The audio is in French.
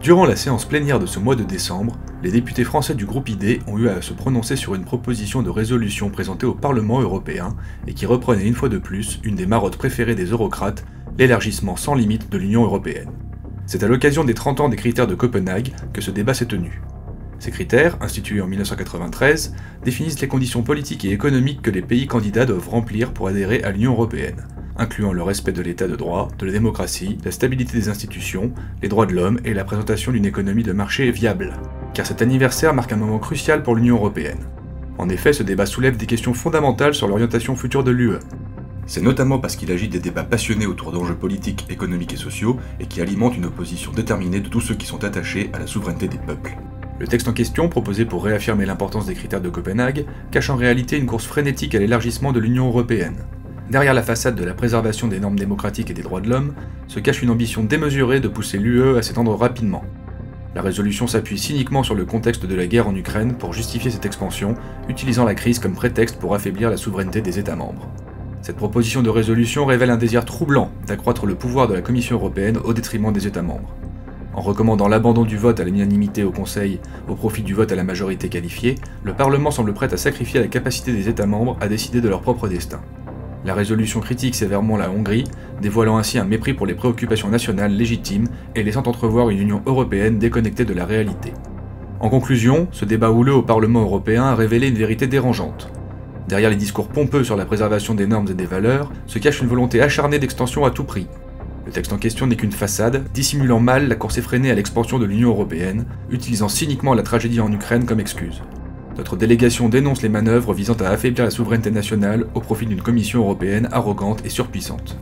Durant la séance plénière de ce mois de décembre, les députés français du groupe ID ont eu à se prononcer sur une proposition de résolution présentée au Parlement européen et qui reprenait une fois de plus une des marottes préférées des eurocrates, l'élargissement sans limite de l'Union européenne. C'est à l'occasion des 30 ans des critères de Copenhague que ce débat s'est tenu. Ces critères, institués en 1993, définissent les conditions politiques et économiques que les pays candidats doivent remplir pour adhérer à l'Union européenne, incluant le respect de l'état de droit, de la démocratie, la stabilité des institutions, les droits de l'homme et la présentation d'une économie de marché viable. Car cet anniversaire marque un moment crucial pour l'Union européenne. En effet, ce débat soulève des questions fondamentales sur l'orientation future de l'UE. C'est notamment parce qu'il agite des débats passionnés autour d'enjeux politiques, économiques et sociaux et qui alimentent une opposition déterminée de tous ceux qui sont attachés à la souveraineté des peuples. Le texte en question, proposé pour réaffirmer l'importance des critères de Copenhague, cache en réalité une course frénétique à l'élargissement de l'Union européenne. Derrière la façade de la préservation des normes démocratiques et des droits de l'homme, se cache une ambition démesurée de pousser l'UE à s'étendre rapidement. La résolution s'appuie cyniquement sur le contexte de la guerre en Ukraine pour justifier cette expansion, utilisant la crise comme prétexte pour affaiblir la souveraineté des États membres. Cette proposition de résolution révèle un désir troublant d'accroître le pouvoir de la Commission européenne au détriment des États membres. En recommandant l'abandon du vote à l'unanimité au Conseil au profit du vote à la majorité qualifiée, le Parlement semble prêt à sacrifier la capacité des États membres à décider de leur propre destin. La résolution critique sévèrement la Hongrie, dévoilant ainsi un mépris pour les préoccupations nationales légitimes et laissant entrevoir une Union européenne déconnectée de la réalité. En conclusion, ce débat houleux au Parlement européen a révélé une vérité dérangeante. Derrière les discours pompeux sur la préservation des normes et des valeurs, se cache une volonté acharnée d'extension à tout prix. Le texte en question n'est qu'une façade, dissimulant mal la course effrénée à l'expansion de l'Union européenne, utilisant cyniquement la tragédie en Ukraine comme excuse. Notre délégation dénonce les manœuvres visant à affaiblir la souveraineté nationale au profit d'une Commission européenne arrogante et surpuissante.